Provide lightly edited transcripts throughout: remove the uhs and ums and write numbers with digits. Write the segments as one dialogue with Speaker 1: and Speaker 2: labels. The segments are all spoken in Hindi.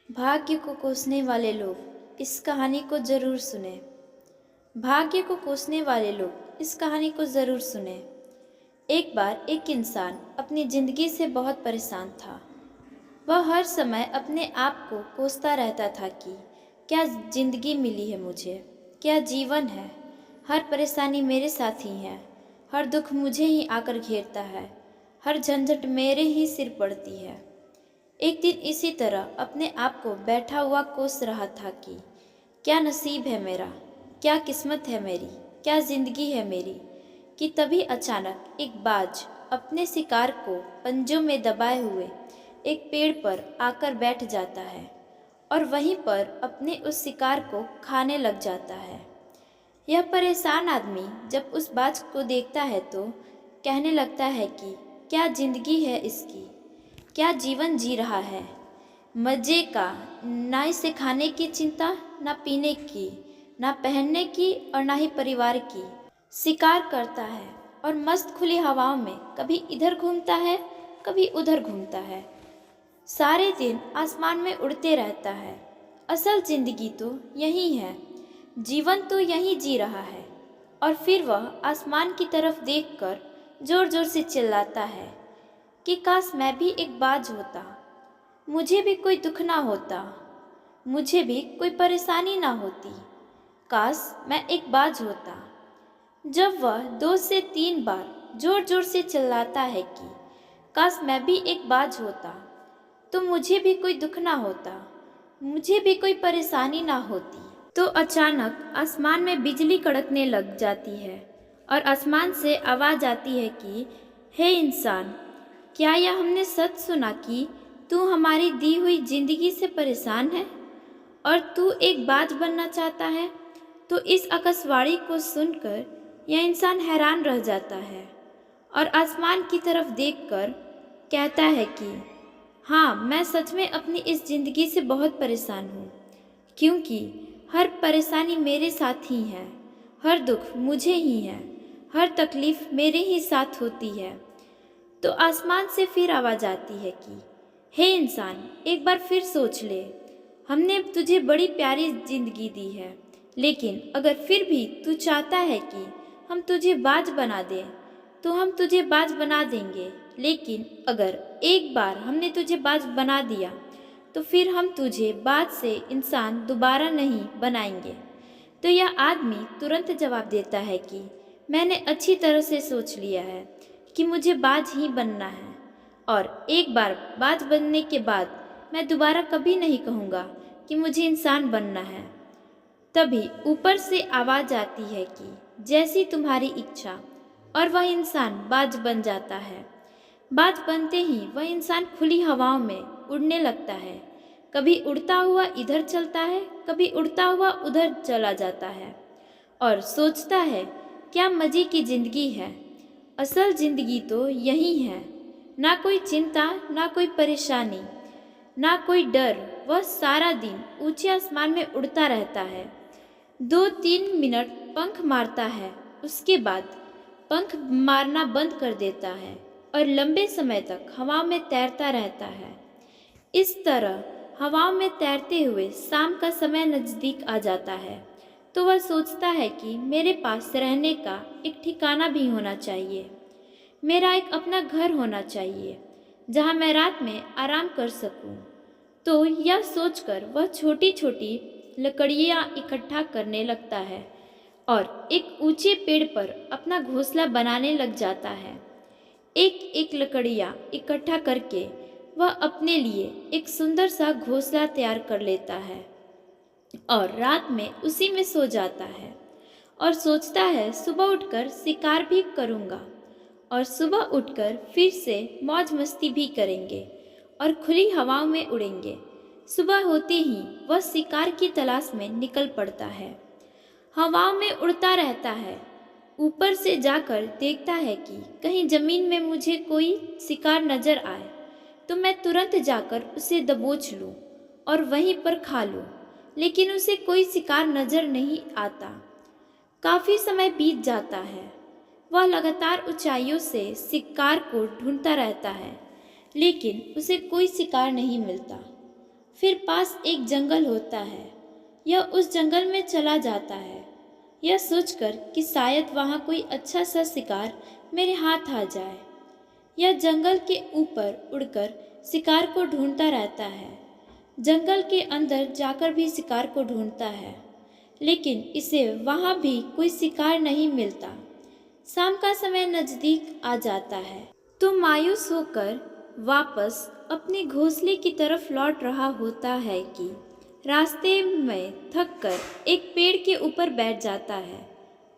Speaker 1: भाग्य को कोसने वाले लोग इस कहानी को ज़रूर सुने। भाग्य को कोसने वाले लोग इस कहानी को ज़रूर सुने। एक बार एक इंसान अपनी ज़िंदगी से बहुत परेशान था। वह हर समय अपने आप को कोसता रहता था कि क्या ज़िंदगी मिली है मुझे, क्या जीवन है। हर परेशानी मेरे साथ ही है, हर दुख मुझे ही आकर घेरता है, हर झंझट मेरे ही सिर पड़ती है। एक दिन इसी तरह अपने आप को बैठा हुआ कोस रहा था कि क्या नसीब है मेरा, क्या किस्मत है मेरी, क्या ज़िंदगी है मेरी, कि तभी अचानक एक बाज अपने शिकार को पंजों में दबाए हुए एक पेड़ पर आकर बैठ जाता है और वहीं पर अपने उस शिकार को खाने लग जाता है। यह परेशान आदमी जब उस बाज को देखता है तो कहने लगता है कि क्या ज़िंदगी है इसकी, क्या जीवन जी रहा है। मज़े का, ना इसे खाने की चिंता, ना पीने की, ना पहनने की और ना ही परिवार की। शिकार करता है और मस्त खुली हवाओं में कभी इधर घूमता है, कभी उधर घूमता है। सारे दिन आसमान में उड़ते रहता है। असल ज़िंदगी तो यही है, जीवन तो यही जी रहा है। और फिर वह आसमान की तरफ देखकर ज़ोर ज़ोर से चिल्लाता है कि काश मैं भी एक बाज होता, मुझे भी कोई दुख ना होता, मुझे भी कोई परेशानी ना होती। काश मैं एक बाज होता। जब वह 2 से 3 बार जोर जोर से चिल्लाता है कि काश मैं भी एक बाज होता, तो मुझे भी कोई दुख ना होता, मुझे भी कोई परेशानी ना होती, तो अचानक आसमान में बिजली कड़कने लग जाती है और आसमान से आवाज़ आती है कि हे इंसान, क्या यह हमने सच सुना कि तू हमारी दी हुई जिंदगी से परेशान है और तू एक बाज बनना चाहता है। तो इस आकाशवाणी को सुनकर यह इंसान हैरान रह जाता है और आसमान की तरफ देखकर कहता है कि हाँ, मैं सच में अपनी इस ज़िंदगी से बहुत परेशान हूँ, क्योंकि हर परेशानी मेरे साथ ही है, हर दुख मुझे ही है, हर तकलीफ़ मेरे ही साथ होती है। तो आसमान से फिर आवाज़ आती है कि हे इंसान, एक बार फिर सोच ले। हमने तुझे बड़ी प्यारी ज़िंदगी दी है, लेकिन अगर फिर भी तू चाहता है कि हम तुझे बाज बना दें, तो हम तुझे बाज बना देंगे। लेकिन अगर एक बार हमने तुझे बाज बना दिया, तो फिर हम तुझे बाज से इंसान दोबारा नहीं बनाएंगे। तो यह आदमी तुरंत जवाब देता है कि मैंने अच्छी तरह से सोच लिया है कि मुझे बाज ही बनना है, और एक बार बाज बनने के बाद मैं दोबारा कभी नहीं कहूँगा कि मुझे इंसान बनना है। तभी ऊपर से आवाज़ आती है कि जैसी तुम्हारी इच्छा, और वह इंसान बाज बन जाता है। बाज बनते ही वह इंसान खुली हवाओं में उड़ने लगता है। कभी उड़ता हुआ इधर चलता है, कभी उड़ता हुआ उधर चला जाता है और सोचता है क्या मज़े की ज़िंदगी है। असल ज़िंदगी तो यही है, ना कोई चिंता, ना कोई परेशानी, ना कोई डर। वह सारा दिन ऊंचे आसमान में उड़ता रहता है, 2-3 मिनट पंख मारता है, उसके बाद पंख मारना बंद कर देता है और लंबे समय तक हवा में तैरता रहता है। इस तरह हवाओं में तैरते हुए शाम का समय नज़दीक आ जाता है, तो वह सोचता है कि मेरे पास रहने का एक ठिकाना भी होना चाहिए, मेरा एक अपना घर होना चाहिए जहाँ मैं रात में आराम कर सकूं। तो यह सोचकर वह छोटी छोटी लकड़ियाँ इकट्ठा करने लगता है और एक ऊंचे पेड़ पर अपना घोंसला बनाने लग जाता है। एक एक लकड़ियाँ इकट्ठा करके वह अपने लिए एक सुंदर सा घोंसला तैयार कर लेता है और रात में उसी में सो जाता है और सोचता है सुबह उठकर शिकार भी करूँगा और सुबह उठकर फिर से मौज मस्ती भी करेंगे और खुली हवाओं में उड़ेंगे। सुबह होते ही वह शिकार की तलाश में निकल पड़ता है, हवाओं में उड़ता रहता है। ऊपर से जाकर देखता है कि कहीं ज़मीन में मुझे कोई शिकार नजर आए तो मैं तुरंत जाकर उसे दबोच लूँ और वहीं पर खा लूँ, लेकिन उसे कोई शिकार नजर नहीं आता। काफ़ी समय बीत जाता है, वह लगातार ऊंचाइयों से शिकार को ढूंढता रहता है, लेकिन उसे कोई शिकार नहीं मिलता। फिर पास एक जंगल होता है। यह उस जंगल में चला जाता है, यह सोचकर कि शायद वहाँ कोई अच्छा सा शिकार मेरे हाथ आ जाए। यह जंगल के ऊपर उड़कर शिकार को ढूंढता रहता है, जंगल के अंदर जाकर भी शिकार को ढूंढता है, लेकिन इसे वहाँ भी कोई शिकार नहीं मिलता। शाम का समय नजदीक आ जाता है तो मायूस होकर वापस अपने घोंसले की तरफ लौट रहा होता है कि रास्ते में थककर एक पेड़ के ऊपर बैठ जाता है।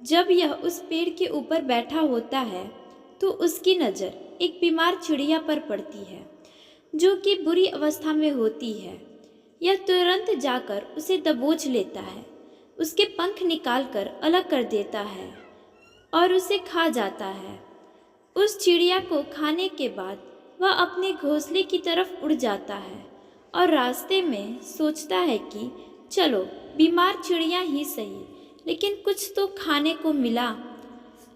Speaker 1: जब यह उस पेड़ के ऊपर बैठा होता है तो उसकी नज़र एक बीमार चिड़िया पर पड़ती है जो कि बुरी अवस्था में होती है। यह तुरंत जाकर उसे दबोच लेता है, उसके पंख निकालकर अलग कर देता है और उसे खा जाता है। उस चिड़िया को खाने के बाद वह अपने घोंसले की तरफ उड़ जाता है और रास्ते में सोचता है कि चलो बीमार चिड़िया ही सही, लेकिन कुछ तो खाने को मिला।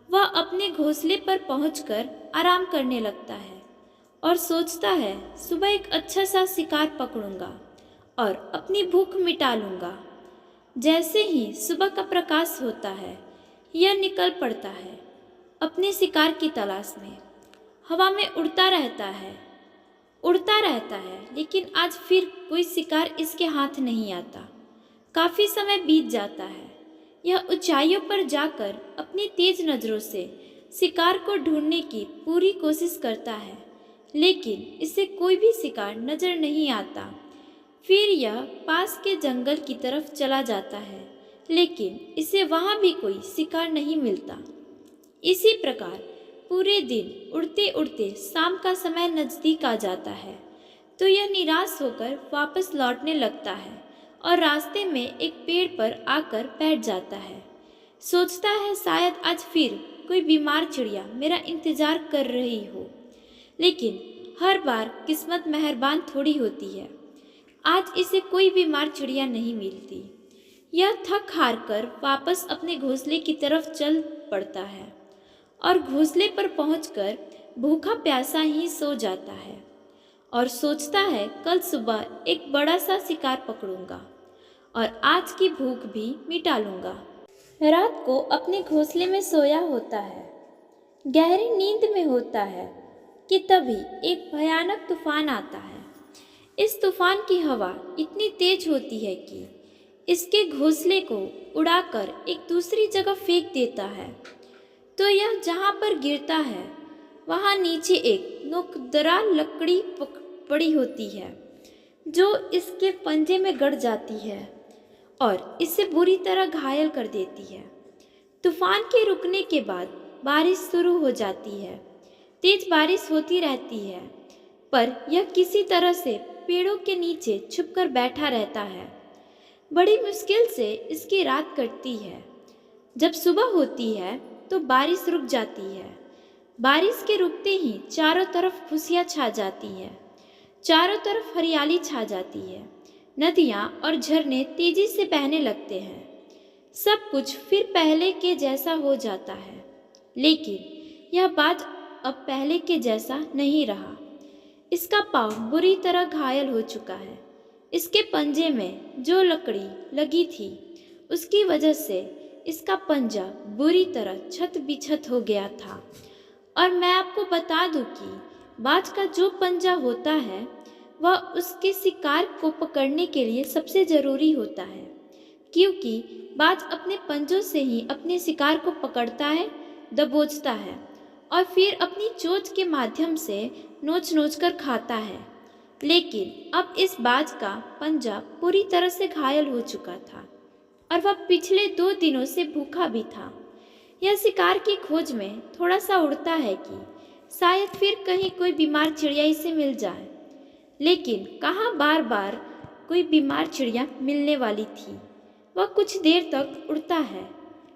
Speaker 1: वह अपने घोंसले पर पहुंचकर आराम करने लगता है और सोचता है सुबह एक अच्छा सा शिकार पकड़ूंगा और अपनी भूख मिटा लूंगा। जैसे ही सुबह का प्रकाश होता है यह निकल पड़ता है अपने शिकार की तलाश में। हवा में उड़ता रहता है, लेकिन आज फिर कोई शिकार इसके हाथ नहीं आता। काफ़ी समय बीत जाता है। यह ऊंचाइयों पर जाकर अपनी तेज नज़रों से शिकार को ढूंढने की पूरी कोशिश करता है, लेकिन इसे कोई भी शिकार नज़र नहीं आता। फिर यह पास के जंगल की तरफ चला जाता है, लेकिन इसे वहाँ भी कोई शिकार नहीं मिलता। इसी प्रकार पूरे दिन उड़ते उड़ते शाम का समय नज़दीक आ जाता है तो यह निराश होकर वापस लौटने लगता है और रास्ते में एक पेड़ पर आकर बैठ जाता है। सोचता है शायद आज फिर कोई बीमार चिड़िया मेरा इंतज़ार कर रही हो, लेकिन हर बार किस्मत मेहरबान थोड़ी होती है। आज इसे कोई बीमार चिड़िया नहीं मिलती। यह थक हार कर वापस अपने घोंसले की तरफ चल पड़ता है और घोंसले पर पहुंचकर भूखा प्यासा ही सो जाता है और सोचता है कल सुबह एक बड़ा सा शिकार पकड़ूंगा और आज की भूख भी मिटा लूंगा। रात को अपने घोंसले में सोया होता है, गहरी नींद में होता है कि तभी एक भयानक तूफान आता है। इस तूफान की हवा इतनी तेज होती है कि इसके घोंसले को उड़ाकर एक दूसरी जगह फेंक देता है। तो यह जहाँ पर गिरता है वहाँ नीचे एक नोकदार लकड़ी पड़ी होती है जो इसके पंजे में गड़ जाती है और इसे बुरी तरह घायल कर देती है। तूफान के रुकने के बाद बारिश शुरू हो जाती है। तेज बारिश होती रहती है, पर यह किसी तरह से पेड़ों के नीचे छुपकर बैठा रहता है। बड़ी मुश्किल से इसकी रात कटती है। जब सुबह होती है तो बारिश रुक जाती है। बारिश के रुकते ही चारों तरफ खुशियाँ छा जाती है, चारों तरफ हरियाली छा जाती है। नदियाँ और झरने तेजी से बहने लगते हैं। सब कुछ फिर पहले के जैसा हो जाता है, लेकिन यह बात अब पहले के जैसा नहीं रहा। इसका पाँव बुरी तरह घायल हो चुका है। इसके पंजे में जो लकड़ी लगी थी उसकी वजह से इसका पंजा बुरी तरह छत बिछत हो गया था। और मैं आपको बता दूं कि बाज का जो पंजा होता है वह उसके शिकार को पकड़ने के लिए सबसे ज़रूरी होता है, क्योंकि बाज अपने पंजों से ही अपने शिकार को पकड़ता है, दबोचता है और फिर अपनी चोंच के माध्यम से नोच नोच कर खाता है। लेकिन अब इस बाज का पंजा पूरी तरह से घायल हो चुका था और वह पिछले 2 दिनों से भूखा भी था। यह शिकार की खोज में थोड़ा सा उड़ता है कि शायद फिर कहीं कोई बीमार चिड़िया इसे मिल जाए, लेकिन कहाँ बार बार कोई बीमार चिड़िया मिलने वाली थी। वह कुछ देर तक उड़ता है,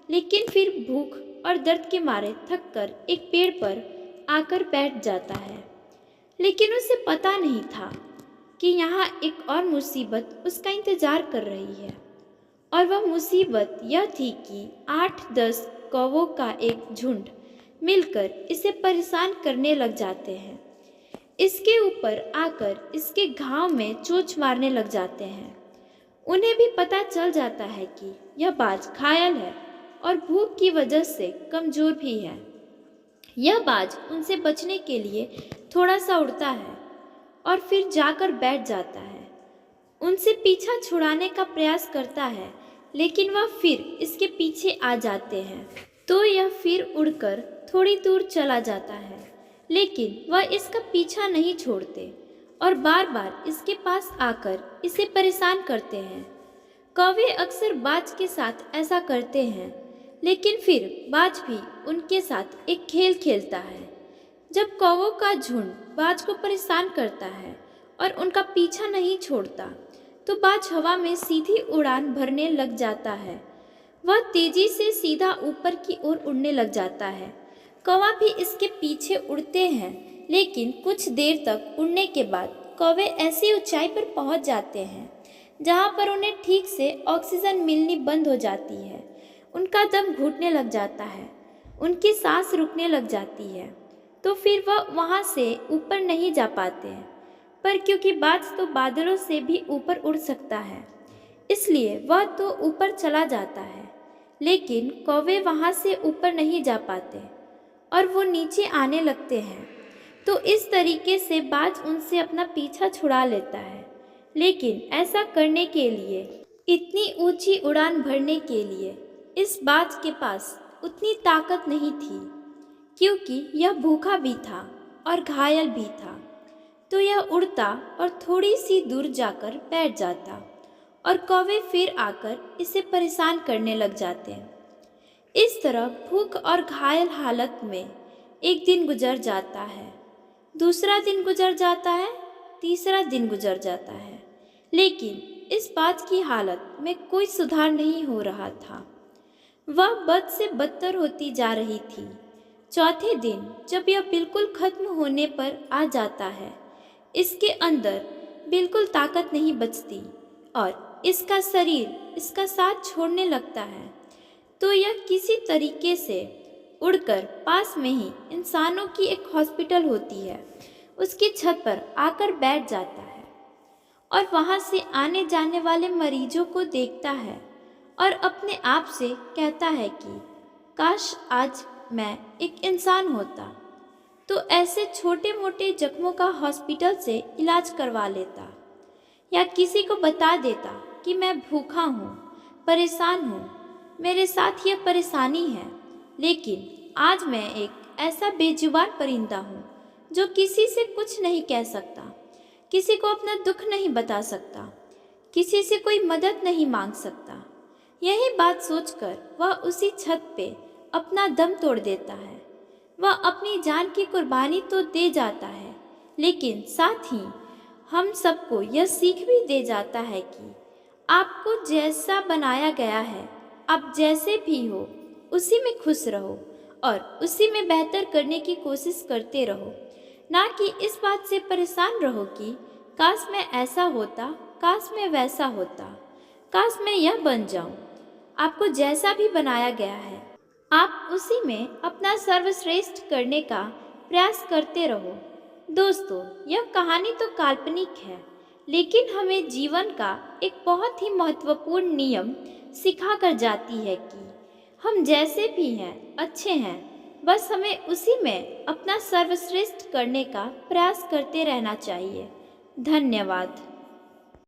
Speaker 1: लेकिन फिर भूख और दर्द के मारे थक कर एक पेड़ पर आकर बैठ जाता है। लेकिन उसे पता नहीं था कि यहाँ एक और मुसीबत उसका इंतज़ार कर रही है, और वह मुसीबत यह थी कि 8-10 कौवों का एक झुंड मिलकर इसे परेशान करने लग जाते हैं। इसके ऊपर आकर इसके घाव में चोंच मारने लग जाते हैं। उन्हें भी पता चल जाता है कि यह बाज घायल है और भूख की वजह से कमजोर भी है। यह बाज उनसे बचने के लिए थोड़ा सा उड़ता है और फिर जाकर बैठ जाता है। उनसे पीछा छुड़ाने का प्रयास करता है, लेकिन वह फिर इसके पीछे आ जाते हैं। तो यह फिर उड़कर थोड़ी दूर चला जाता है, लेकिन वह इसका पीछा नहीं छोड़ते और बार बार इसके पास आकर इसे परेशान करते हैं। कौवे अक्सर बाज के साथ ऐसा करते हैं, लेकिन फिर बाज भी उनके साथ एक खेल खेलता है। जब कौवों का झुंड बाज को परेशान करता है और उनका पीछा नहीं छोड़ता, तो बाज हवा में सीधी उड़ान भरने लग जाता है। वह तेजी से सीधा ऊपर की ओर उड़ने लग जाता है। कौवा भी इसके पीछे उड़ते हैं, लेकिन कुछ देर तक उड़ने के बाद कौवे ऐसी ऊंचाई पर पहुंच जाते हैं जहां पर उन्हें ठीक से ऑक्सीजन मिलनी बंद हो जाती है। उनका दम घुटने लग जाता है, उनकी सांस रुकने लग जाती है। तो फिर वह वहां से ऊपर नहीं जा पाते हैं, पर क्योंकि बाज तो बादलों से भी ऊपर उड़ सकता है, इसलिए वह तो ऊपर चला जाता है। लेकिन कौवे वहां से ऊपर नहीं जा पाते और वो नीचे आने लगते हैं। तो इस तरीके से बाज उनसे अपना पीछा छुड़ा लेता है। लेकिन ऐसा करने के लिए, इतनी ऊंची उड़ान भरने के लिए इस बाज के पास उतनी ताकत नहीं थी, क्योंकि यह भूखा भी था और घायल भी था। तो यह उड़ता और थोड़ी सी दूर जाकर बैठ जाता और कौवे फिर आकर इसे परेशान करने लग जाते हैं। इस तरह भूख और घायल हालत में एक दिन गुजर जाता है, दूसरा दिन गुजर जाता है, तीसरा दिन गुजर जाता है, लेकिन इस बात की हालत में कोई सुधार नहीं हो रहा था। वह बद से बदतर होती जा रही थी। चौथे दिन जब यह बिल्कुल खत्म होने पर आ जाता है, इसके अंदर बिल्कुल ताकत नहीं बचती और इसका शरीर इसका साथ छोड़ने लगता है। तो यह किसी तरीके से उड़कर पास में ही इंसानों की एक हॉस्पिटल होती है, उसकी छत पर आकर बैठ जाता है और वहां से आने जाने वाले मरीजों को देखता है और अपने आप से कहता है कि काश आज मैं एक इंसान होता, तो ऐसे छोटे मोटे जख्मों का हॉस्पिटल से इलाज करवा लेता, या किसी को बता देता कि मैं भूखा हूँ, परेशान हूँ, मेरे साथ यह परेशानी है। लेकिन आज मैं एक ऐसा बेजुबान परिंदा हूँ जो किसी से कुछ नहीं कह सकता, किसी को अपना दुख नहीं बता सकता, किसी से कोई मदद नहीं मांग सकता। यही बात सोचकर वह उसी छत पे अपना दम तोड़ देता है। वह अपनी जान की कुर्बानी तो दे जाता है, लेकिन साथ ही हम सबको यह सीख भी दे जाता है कि आपको जैसा बनाया गया है, आप जैसे भी हो उसी में खुश रहो और उसी में बेहतर करने की कोशिश करते रहो, ना कि इस बात से परेशान रहो कि काश मैं ऐसा होता, काश मैं वैसा होता, काश मैं यह बन जाऊं। आपको जैसा भी बनाया गया है, आप उसी में अपना सर्वश्रेष्ठ करने का प्रयास करते रहो। दोस्तों, यह कहानी तो काल्पनिक है, लेकिन हमें जीवन का एक बहुत ही महत्वपूर्ण नियम सिखा कर जाती है कि हम जैसे भी हैं अच्छे हैं, बस हमें उसी में अपना सर्वश्रेष्ठ करने का प्रयास करते रहना चाहिए। धन्यवाद।